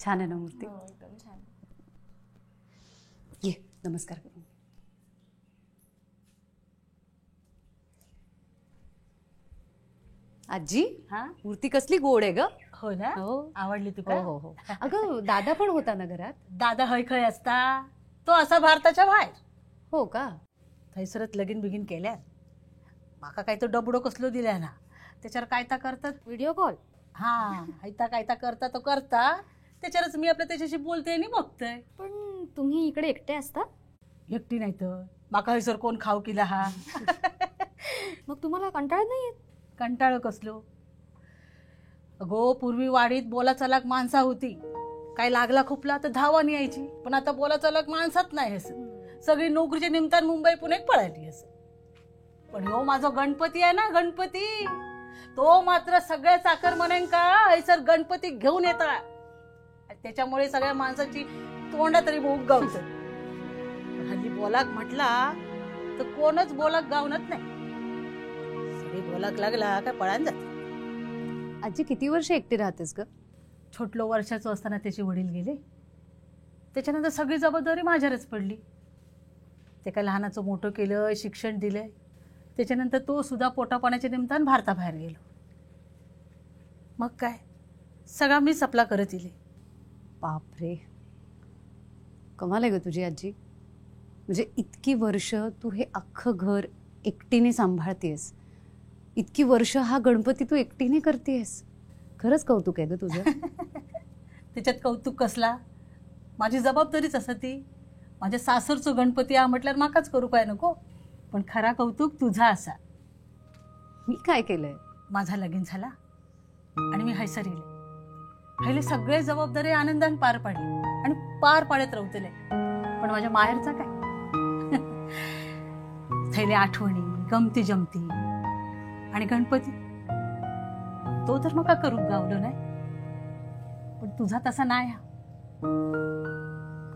छान आहे ना मूर्ती? एकदम छान. ये नमस्कार करू. आजी, हा मूर्ती कसली गोड आहे ग. हो ना. हो आवडली तुका? हो हो. अगं दादा पण होता ना घरात? दादा हय खय असता तो असा भारताच्या बाहेर. हो का? थंयसरच लगीन बिगीन केल्यात. माका काय तो डबडो कसलो दिल्या ना त्याच्यावर कायता करतात. Video call? हा हायता कायता करता तो करता त्याच्यावरच मी आपल्या त्याच्याशी बोलते आणि बघतोय. पण तुम्ही इकडे एकटे असता? एकटी नाही तर माका हयसर कोण खाऊ किला हा. मग तुम्हाला कंटाळ नाही येत? कंटाळ कसलो. अगो पूर्वी वाडीत बोला चलाक माणसा होती. काय लागला खुपला तर धावण यायची. पण आता बोला चलाक माणसात नाही असं. सगळी नोकरीच्या निमित्तान मुंबई पुणे पळाली असं. पण हो माझा गणपती आहे ना गणपती तो मात्र सगळ्या चाकर म्हणेन का हयसर गणपती घेऊन येतात. त्याच्यामुळे सगळ्या माणसाची तोंडा तरी भूक गावत. हल्ली बोलाक म्हटला तर कोणच बोलाक गावनच नाही. सगळी बोलाक लागला काय पळान जात. आजी किती वर्ष एकटी राहतेस ग? छोटलो वर्षाचं असताना त्याचे वडील गेले. त्याच्यानंतर सगळी जबाबदारी माझ्यावरच पडली. ते काय लहानाचं मोठं केलं शिक्षण दिलंय. त्याच्यानंतर तो सुद्धा पोटापाण्याच्या निमित्तानं भारताबाहेर गेलो. मग काय सगळा मी सपला करत इले. बापरे, कमाल आहे ग तुझी आजी. म्हणजे इतकी वर्ष तू हे अख्खं घर एकटीने सांभाळतेस. इतकी वर्ष हा गणपती तू एकटीने करतेस. खरंच कौतुक आहे ग तुझं. त्याच्यात कौतुक कसला. माझी जबाबदारीच असं ती. माझ्या सासरचं गणपती हा म्हटल्यावर माकाच करू काय नको. पण खरा कौतुक तुझा असा. मी काय केलंय? माझा लगीन झाला आणि मी हैसर इले. हिले सगळे जबाबदारी आनंदाने पार पाडली आणि पार पाडत राहतले. पण माझ्या माहेरचा काय थैले आठवणी गमती जमती आणि गणपती तो तर मका करू गावलो नाही. पण तुझा तसा नाही.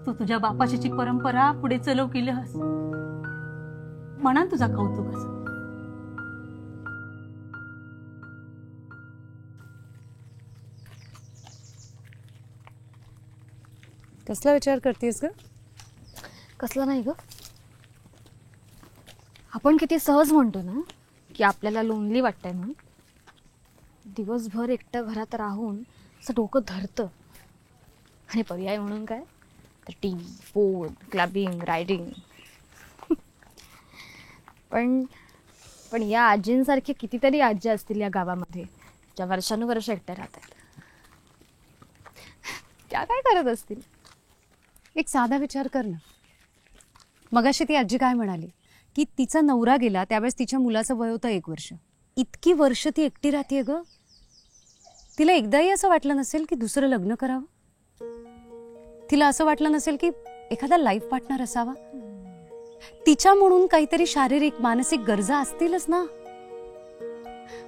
तू तुझ्या बापाची परंपरा पुढे चलव केलंस म्हणा तुझा कौतुक असं. कसला विचार करतेस ग? कसला नाही ग. आपण किती सहज म्हणतो ना की आपल्याला लोनली वाटतंय म्हणून. दिवसभर एकटं घरात राहून असं डोकं धरतं. आणि पर्याय म्हणून काय तर टीव्ही फोन क्लबिंग रायडिंग. पण या आजींसारखे कितीतरी आजी असतील या गावामध्ये ज्या वर्षानुवर्ष एकट्या राहत आहेत. त्या काय करत असतील? एक साधा विचार कर ना. मगाशी ती आजी काय म्हणाली की तिचा नवरा गेला त्यावेळेस तिच्या मुलाचं वय होतं 1 वर्ष. इतकी वर्ष ती एकटी राहतेय ग. तिला एकदाही असं वाटलं नसेल की दुसरं लग्न करावं. तिला असं वाटलं नसेल की एखादा लाईफ पार्टनर असावा. तिच्या म्हणून काहीतरी शारीरिक मानसिक गरजा असतीलच ना.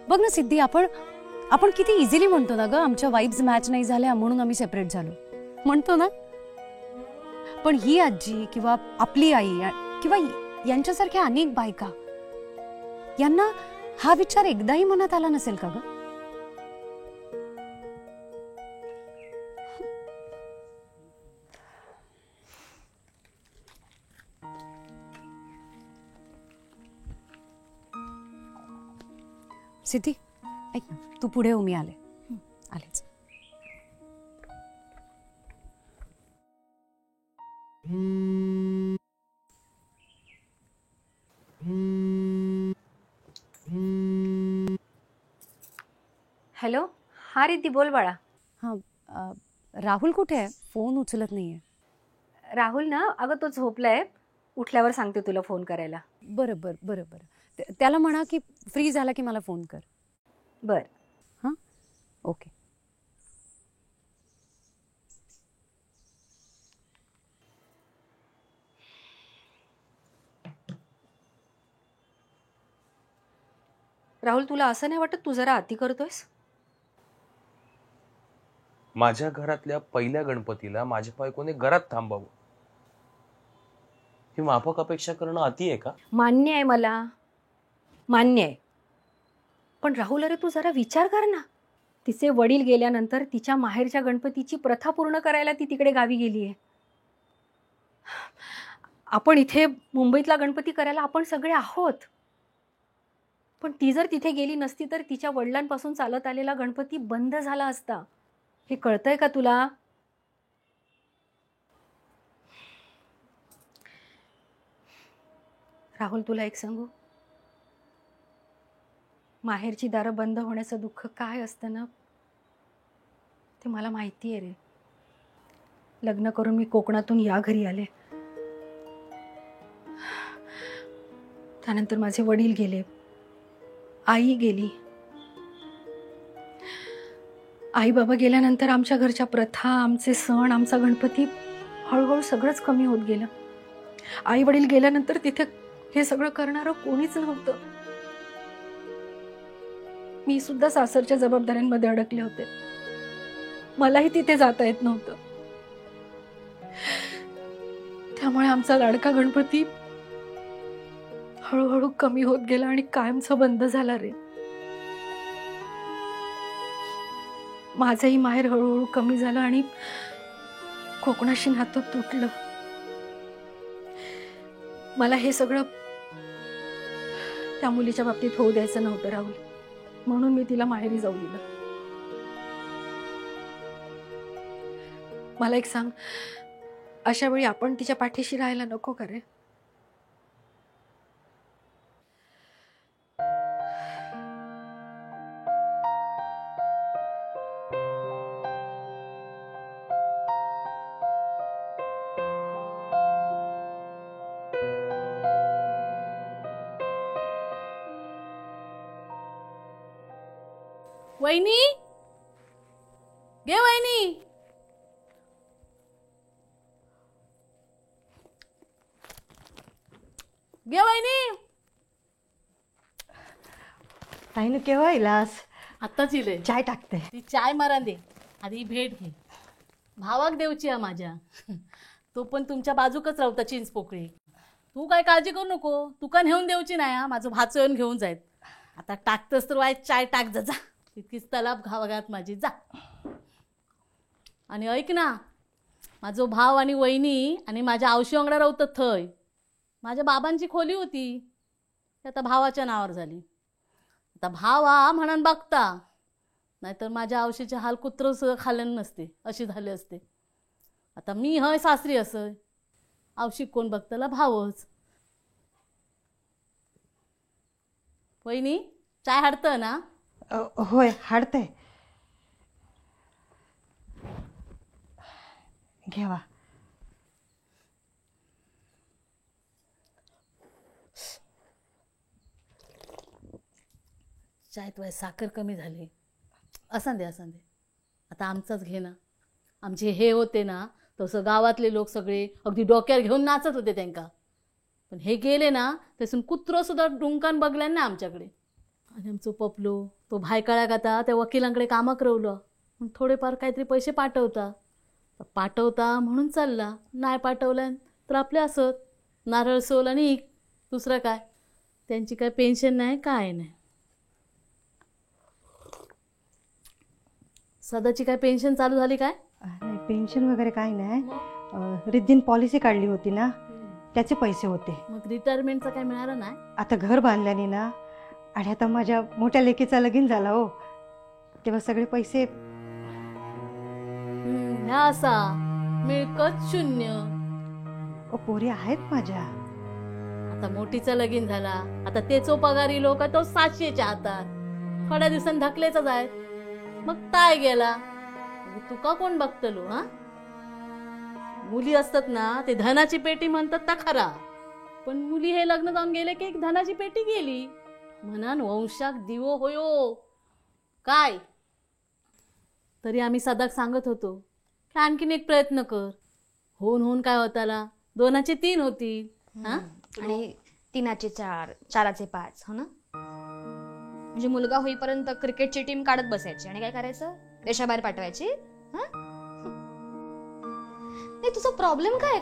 बघ ना सिद्धी, आपण किती इझिली म्हणतो ना ग आमच्या वाईब्स मॅच नाही झाल्या म्हणून आम्ही सेपरेट झालो म्हणतो ना. पण ही आजी किंवा आपली आई किंवा यांच्यासारख्या अनेक बायका यांना हा विचार एकदाही मनात आला नसेल का ग? सिद्धी ऐक ना, तू पुढे हो, मी आलेच. हॅलो. हा रिद्धी बोल बाळा. हां, राहुल कुठे आहे? फोन उचलत नाहीये. राहुल ना अगं तो झोपलाय. उठल्यावर सांगते तुला फोन करायला. बरं बरं बरं बरं. त्याला म्हणा की फ्री झाला की मला फोन कर. बर. हां ओके. राहुल तुला असं नाही वाटत तू जरा अति करतोयस? माझ्या घरातल्या पहिल्या गणपतीला माझ्या बायकोने घरात थांबावं ही माफक अपेक्षा करणं अति आहे का? मान्य आहे मला, मान्य आहे. पण राहुल अरे तू जरा विचार कर ना. तिचे वडील गेल्यानंतर तिच्या माहेरच्या गणपतीची प्रथा पूर्ण करायला ती तिकडे गावी गेली आहे. आपण इथे मुंबईतला गणपती करायला आपण सगळे आहोत. पण ती जर तिथे गेली नसती तर तिच्या वडिलांपासून चालत आलेला गणपती बंद झाला असता. हे कळतंय का तुला? राहुल, तुला एक सांगू, माहेरची दारं बंद होण्याचं दुःख काय असतं ना, ते मला माहिती आहे रे. लग्न करून मी कोकणातून या घरी आले. त्यानंतर माझे वडील गेले, आई गेली. आई बाबा गेल्यानंतर आमच्या घरच्या प्रथा, आमचे सण, आमचा गणपती हळूहळू सगळंच कमी होत गेलं. आई वडील गेल्यानंतर तिथे हे सगळं करणारं कोणीच नव्हतं. मी सुद्धा सासरच्या जबाबदाऱ्यांमध्ये अडकले होते. मलाही तिथे जाता येत नव्हतं. त्यामुळे आमचा लाडका गणपती हळूहळू कमी होत गेला आणि कायमचा बंद झाला रे. माझंही माहेर हळूहळू कमी झालं आणि कोकणाशी नातं तुटलं. मला हे सगळं त्या मुलीच्या बाबतीत होऊ द्यायचं नव्हतं राहुल, म्हणून मी तिला माहेरी जाऊ दिलं. मला एक सांग, अशा वेळी आपण तिच्या पाठीशी राहायला नको का रे? वहिनी, गे वहिनी. गे वहिनी. ताईनं केव्हा येलास? आत्ताच इले. चाय टाकते. ती चाय मारा दे, आधी भेट घे. भावाक देवची आहे माझ्या. तो पण तुमच्या बाजूकच राहता चिंच पोकळी. तू काय काळजी करू नको, तुका नेऊन देवची नाही हा. माझं भाचं येऊन घेऊन जायत. आता टाकतस तर वाय चाय टाक जा जा. तितकीच तलाप घावाघात माझी जा. आणि ऐक ना, माझो भाव आणि वहिनी आणि माझ्या आवशी वांगडा राहतात थंय. माझ्या बाबांची खोली होती, ती आता भावाच्या नावावर झाली. आता भाव हा म्हणून बघता, नाहीतर माझ्या आवशीचे हाल कुत्रं सुद्धा खाल्लं नसते, अशी झाले असते. आता मी हय सासरी असं, आवशी कोण बघताला भावच. वहिनी, चाय हाडतं ना? होय, हाडते. घेवा. चायत वय साखर कमी झाली. असं दे. आता आमचाच घे ना. आमचे हे होते ना, तसं गावातले लोक सगळे अगदी डोक्यावर घेऊन नाचत होते त्यांका. पण हे गेले ना, त्यासून कुत्रं सुद्धा डुंकान बघल्यान ना आमच्याकडे. आणि आमचं पपलो तो भायकाळ्याक आता त्या वकिलांकडे कामाक रवलं. मग थोडेफार काहीतरी पैसे पाठवता म्हणून चालला. नाही पाठवल्यान तर आपले असत नारळ सोल आणि दुसरं काय. त्यांची काय पेन्शन नाही, काय नाही. सदाची काय पेन्शन चालू झाली काय? नाही, पेन्शन वगैरे काही नाही. रिद्दीन पॉलिसी काढली होती ना, त्याचे पैसे होते. मग रिटायरमेंटचं काय मिळालं नाही? आता घर बांधल्याने ना, आणि आता माझ्या मोठ्या लेकीचा लगीन झाला हो, तेव्हा सगळे पैसे. ह्या असा मिळकत शून्य. पोरी आहेत माझ्या. आता मोठीचं लगीन झाला, आता तेचो पगारी लोक तो 700च्या हातात. थोड्या दिवसांनी धकलेच आहे. मग काय गेला, तुका कोण बघतलो? हा, मुली असतात ना, ते धनाची पेटी म्हणतात ता खरा. पण मुली हे लग्न जाऊन गेले की एक धनाची पेटी गेली म्हणान वंशाक दिवो होयो. काय तरी आम्ही सदाक सांगत होतो की आणखीन एक प्रयत्न कर. होऊन काय होताला, 2चे 3 होतील. हा, आणि 3चे 4, 4चे 5, हो ना. म्हणजे मुलगा होईपर्यंत क्रिकेटची टीम काढत बसायची आणि काय करायचं, देशाबाहेर पाठवायची. नाही, तुझा प्रॉब्लेम काय?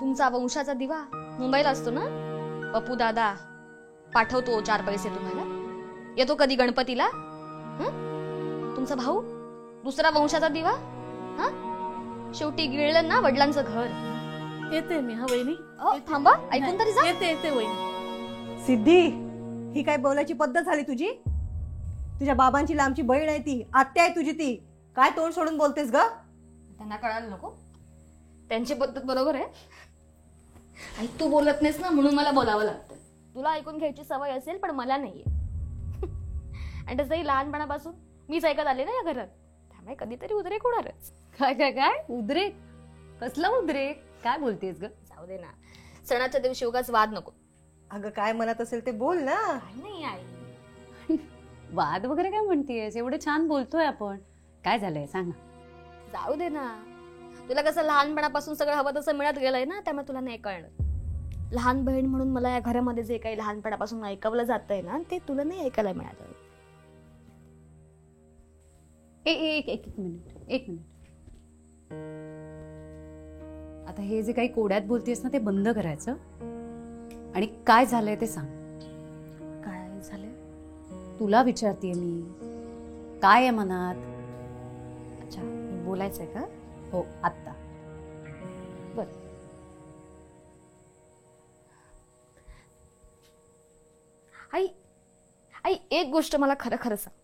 तुमचा वंशाचा दिवा मुंबईला असतो ना. पप्पू दादा पाठवतो 4 पैसे तुम्हाला. येतो कधी गणपतीला. तुमचा भाऊ दुसरा वंशाचा दिवा. हा शेवटी गिळलं ना वडिलांचं घर. येते मी हा वहिनी. थांबा, ऐकून तरी जा. येते वहिनी. सिद्धी, ही काय बोलायची पद्धत झाली तुझी? तुझ्या बाबांची लांबची बहीण आहे ती, आत्या आहे तुझी ती. काय तोंड सोडून बोलतेस ग? त्यांना कळायला नको, त्यांची पद्धत बरोबर आहे. आई तू बोलत नाहीस ना म्हणून मला बोलावं लागतं. तुला ऐकून घ्यायची सवय असेल पण मला नाहीये. आणि तसंही लहानपणापासून मीच ऐकत आले ना या घरात, त्यामुळे कधीतरी उद्रेक होणारच. काय काय काय उद्रेक? कसला उद्रेक? काय बोलतेस ग? जाऊ दे ना, सणाच्या दिवशी उगाच वाद नको. अगं काय मनात असेल ते बोल ना. काय नाही आई, वाद वगैरे काय म्हणतेस? एवढं छान बोलतोय आपण. काय झालंय सांग ना. जाऊ दे ना. तुला कसं लहानपणापासून सगळं हवं तसं मिळत गेलंय ना, त्यामुळे तुला नाही कळणार. लहान बहीण म्हणून मला या घरामध्ये जे काही लहानपणापासून ऐकवलं जातंय ना, ते तुला नाही ऐकायला मिळालं. एक मिनिट. आता हे जे काही कोड्यात बोलतेस ना ते बंद करायचं आणि काय झालंय ते सांग. काय झालंय? तुला विचारतेय मी, काय आहे मनात? अच्छा, बोलायचंय का? हो, आत्ता. आई आई एक गोष्ट मला खरं खरं सांग.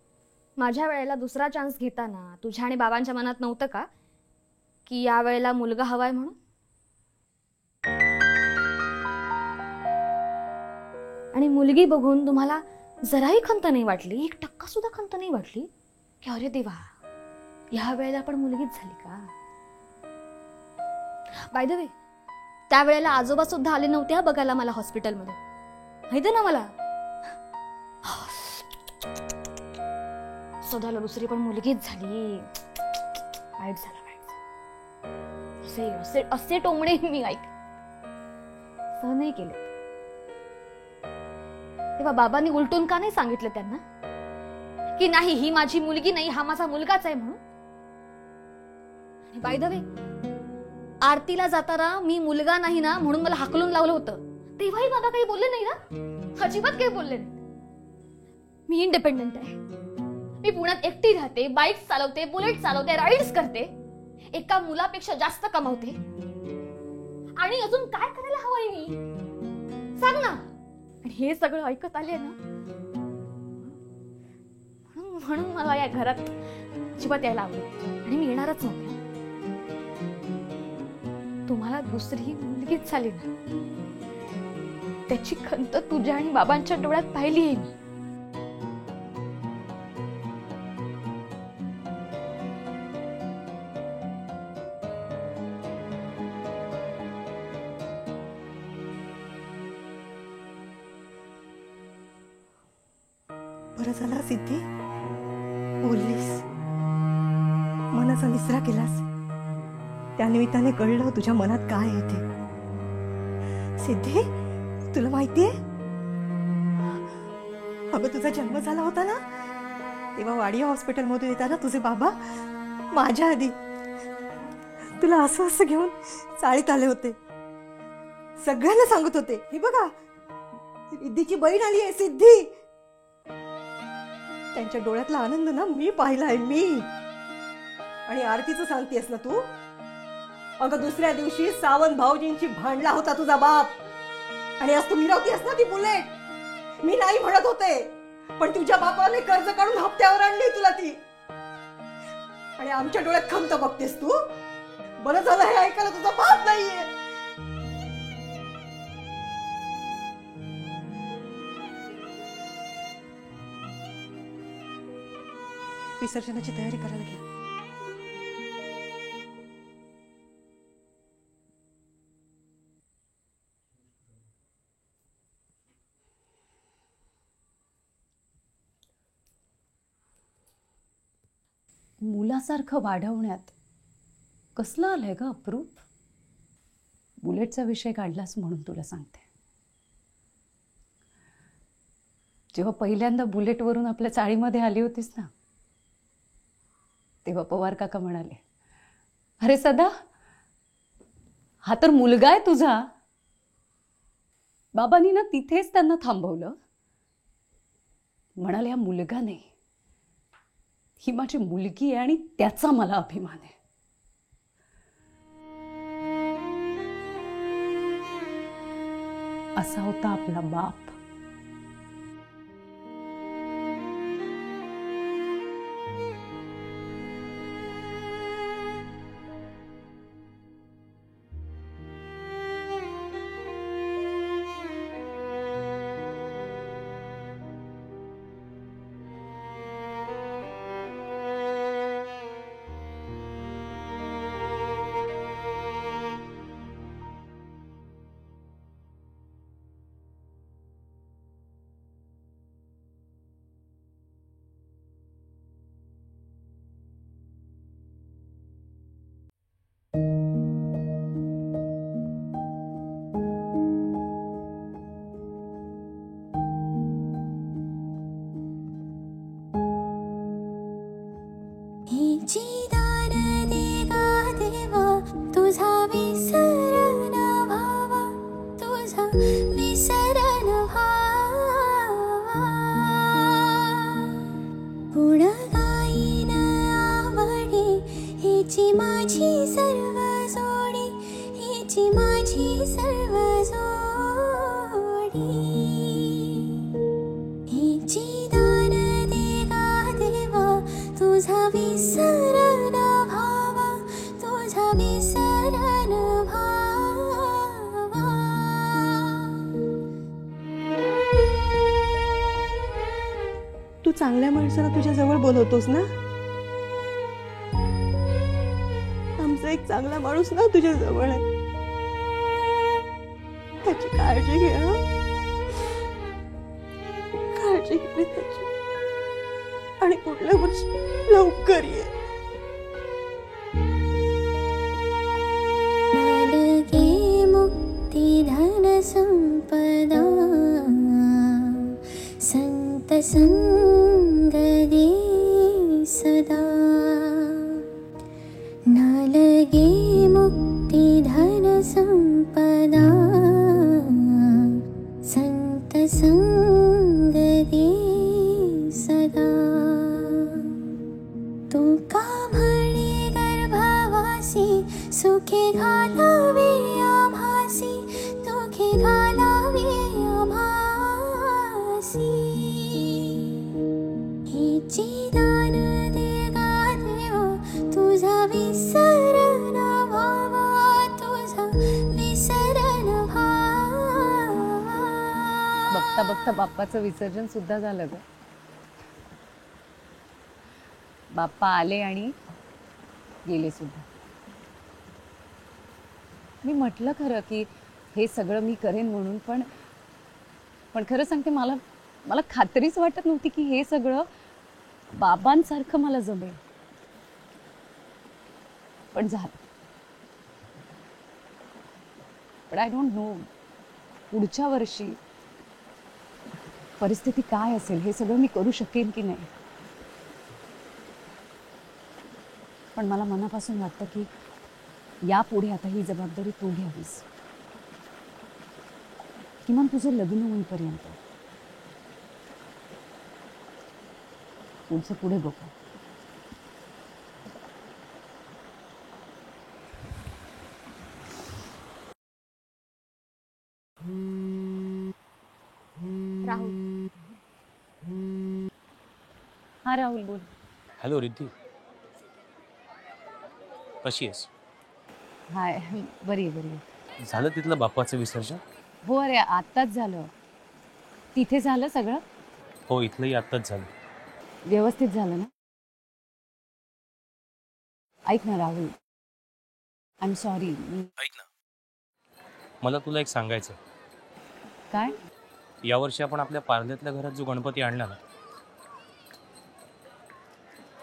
माझ्या वेळेला दुसरा चान्स घेताना तुझ्या आणि बाबांच्या मनात नव्हतं का की या वेळेला मुलगा हवाय म्हणून? आणि मुलगी बघून तुम्हाला जराही खंत नाही वाटली, 1% सुद्धा खंत नाही वाटली की अरे देवा या वेळेला पण मुलगीच झाली का? बाय द वे, त्यावेळेला आजोबा सुद्धा आले नव्हते हा बघायला मला हॉस्पिटलमध्ये, माहिती ना मला. सदाला दुसरी पण मुलगीच झाली, वाईट झाला. असे असे असे टोमणे मी ऐक सहन नाही केले. तेव्हा बाबांनी उलटून का नाही सांगितलं त्यांना की नाही ही माझी मुलगी नाही, हा माझा मुलगाच आहे म्हणून? बाय द वे, आरतीला जाताना मी मुलगा नाही ना म्हणून मला हाकलून लावलं होतं, तेव्हाही बाबा काही बोलले नाही ना, अजिबात काही बोलले नाही. मी इंडिपेंडंट आहे, मी पुण्यात एकटी राहते, बाईक चालवते, बुलेट चालवते, राईड्स करते, एका मुलापेक्षा जास्त कमावते, आणि अजून काय करायला हवंय मी सांग ना? आणि हे सगळं ऐकत आले ना म्हणून मला या घरात अजिबात यायला आवडत आणि मी येणारच नव्हते. तुम्हाला दुसरी मुलगीच झाली ना, त्याची खंत तुझ्या आणि बाबांच्या डोळ्यात पाहिली आहे मी. बरं झालं सिद्धी, बोललीस, मनाचा विसरा केलास. त्यानिमित्ताने कळलं तुझ्या मनात काय आहे ते. सिद्धी, तुला माहितीये, अगं तुझा जन्म झाला होता ना तेव्हा वाडिया हॉस्पिटलमधून येताना तुझे बाबा माझ्या आधी तुला असं घेऊन चाळीत आले होते. सगळ्यांना सांगत होते, हे बघा सिद्धीची बहीण आली आहे, सिद्धी. त्यांच्या डोळ्यातला आनंद ना मी पाहिलाय, मी. आणि आरतीचं सांगतेस ना तू? अगं दुसऱ्या दिवशी सावंत भाऊजींची भांडला होता तुझा बाप, आणि आज तू मिरवतीस ना ती बुलेट. मी नाही म्हणत होते, पण तुझ्या बापाने कर्ज काढून हप्त्यावर आणली तुला ती, आणि आमच्या डोळ्यात खंत बघतेस तू. बरं झालं हे ऐकायला तुझा बाप नाहीये. विसर्जनाची तयारी करायला घ्या. मुलासारखं वाढवण्यात कसलं आलंय ग अप्रूप? बुलेटचा विषय काढलास म्हणून तुला सांगते. जेव्हा पहिल्यांदा बुलेटवरून आपल्या चाळीमध्ये आली होतीस ना, तेव्हा पवार काका म्हणाले, अरे सदा, हा तर मुलगा आहे तुझा. बाबांनी ना तिथेच त्यांना थांबवलं. म्हणाले हा मुलगा नाही, ही माझी मुलगी आहे आणि त्याचा मला अभिमान आहे. असा होता आपला बाप. तू चांगल्या माणसाला तुझ्या जवळ बोलवतोस ना. आमचा एक चांगला माणूस ना तुझ्या जवळ आहे. त्याची काळजी घे. काळजी घे त्याची. आणि पुढल्या वर्षी लवकर ये. धन संपदा संत संग दे सदा. न लगे मुक्ति धन संपदा संत संग दे सदा. तू का म्हणे गर्भवासी सुखे घालावे आभासी दुखे घालावे आभासी. हिची दान दे गा देवा तुझा विसर न व्हावा तुझा विसर न व्हावा. बघता बघता बाप्पाचं विसर्जन सुद्धा झालं ग. बाप्पा आले आणि गेले सुद्धा. मी म्हटलं खरं की हे सगळं मी करेन म्हणून, पण खरं सांगते मला खात्रीच वाटत नव्हती की हे सगळं बाबांसारखं मला जमेल. पण झालं. पण आय डोंट नो पुढच्या वर्षी परिस्थिती काय असेल, हे सगळं मी करू शकेन की नाही. पण मला मनापासून वाटतं की यापुढे आता ही जबाबदारी तू घ्यावीस. किमान तुझं लग्न होईपर्यंत. पुढचं पुढे बघू. राहुल. हा राहुल बोल. हॅलो रिद्धी, कशी आहेस? हाय, बरी आहे बरी आहे. झालं तिथलं बाप्पाचं विसर्जन? हो अरे आत्ताच झालं. तिथे झालं सगळं? हो, इथलंही आत्ताच झालं. व्यवस्थित झालं ना? ऐक ना राहुल, आय एम सॉरी. ऐक ना, मला तुला एक सांगायचं. काय? यावर्षी आपण आपल्या पार्ल्यातल्या घरात जो गणपती आणला ना,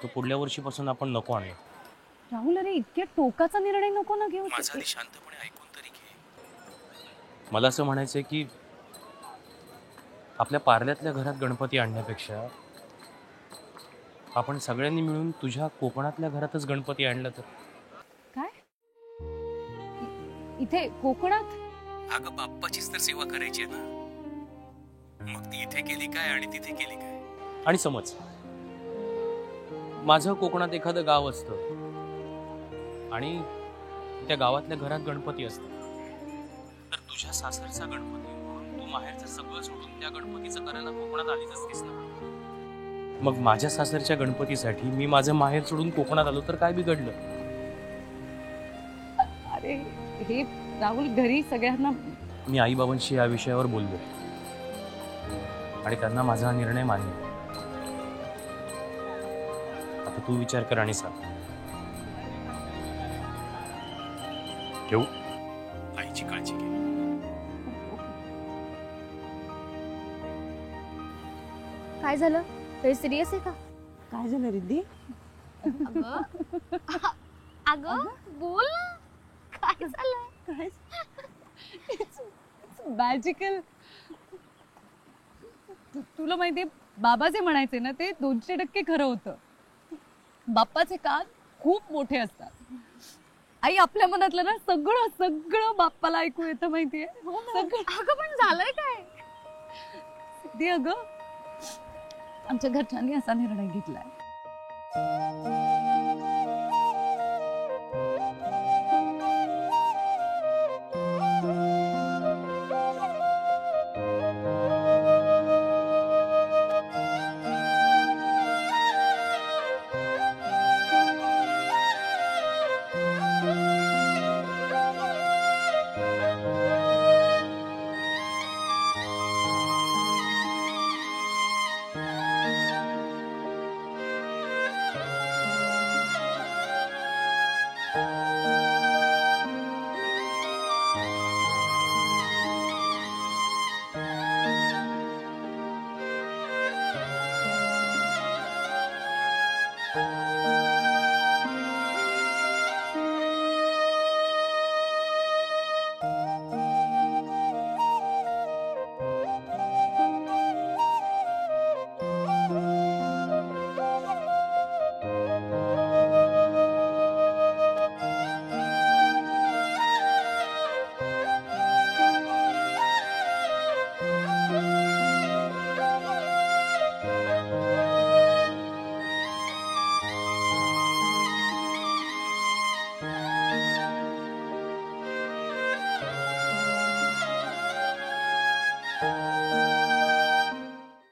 तो पुढल्या वर्षीपासून आपण नको आणूया. राहुल अरे इतक्या टोकाचा निर्णय नको ना घेऊ. माझा आधी शांतपणे ऐकून तरी घे. मला असं म्हणायचंय की आपल्या पार्ल्यातल्या घरात गणपती आणण्यापेक्षा आपण सगळ्यांनी मिळून तुझ्या कोकणातल्या घरातच गणपती आणला तर. काय? इथे कोकणात? अगं बाप्पाचीच तर सेवा करायची आहे ना. मग ती इथे केली काय आणि तिथे केली काय. आणि समज माझं कोकणात एखादं गाव असतं आणि त्या गावातल्या घरात गणपती असतात, तर तुझ्या सासरचा गणपती म्हणून तू माहेरचं सगळं सोडून त्या गणपतीचं करायला कोकणात आलीच असतीस ना. मग माझ्या सासरच्या गणपतीसाठी मी माझं माहेर सोडून कोकणात आलो तर काय बिघडलं? अरे हे राहुल, घरी सगळ्यांना मी आईबाबांशी या विषयावर बोललो आणि त्यांना माझा हा निर्णय मान्य आहे. आता तू विचार कर आणि सांग. ठेवू? आईची काळजी घे. काय झालं? काही सिरियस आहे का? काय झालं रिद्धी? अगं बोल ना, काय झालं? मॅजिकल. तुला माहितीये, बाबा जे म्हणायचे ना ते 200% खरं होतं. बाप्पाचे कान खूप मोठे असतात. आई, आपल्या मनातलं ना सगळं सगळं बाप्पाला ऐकू येतं, माहितीये सगळं. अगं पण झालंय काय? सिद्धी, अगं आमच्या घरच्यांनी असा निर्णय घेतलाय.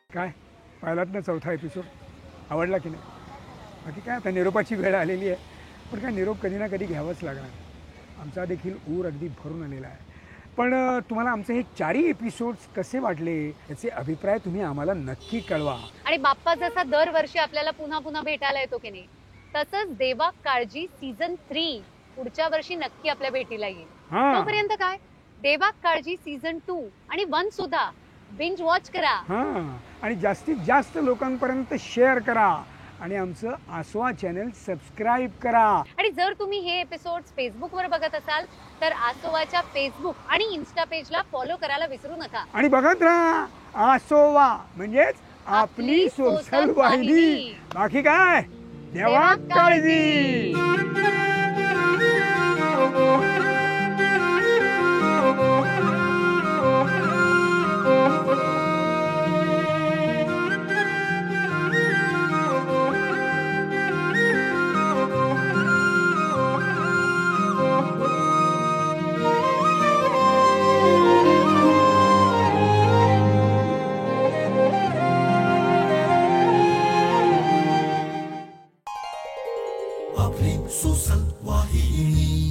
काय पाहिलात ना चौथा एपिसोड? आवडला की नाही? बाकी काय, आता निरोपाची वेळ आलेली आहे, पण काय निरोप कधी ना कधी घ्यावंच लागणार. आमचा देखील ऊर अगदी भरून आलेला आहे. पण तुम्हाला आमचे हे 4ही एपिसोड्स कसे वाटले याचे अभिप्राय तुम्ही आम्हाला नक्की कळवा. आणि बाप्पा जसा दरवर्षी आपल्याला पुन्हा पुन्हा भेटायला येतो की नाही, तसंच देवा काळजी सीझन 3 पुढच्या वर्षी नक्की आपल्या भेटीला येईल. हां तोपर्यंत काय, देवा काळजी सीझन 2 आणि 1 सुद्धा बिंज वॉच करा. हां, आणि जास्तीत जास्त लोकांपर्यंत शेअर करा आणि आमचं आसवा चॅनल सबस्क्राईब करा. आणि जर तुम्ही हे एपिसोड फेसबुकवर बघत असाल तर आसोवाच्या फेसबुक आणि इन्स्टा पेजला फॉलो करायला विसरू नका. आणि बघत राहा आसोवा, म्हणजेच आपली सोशल वाहिनी. बाकी काय, देवा काळजी. आपली सोशल वाहिनी.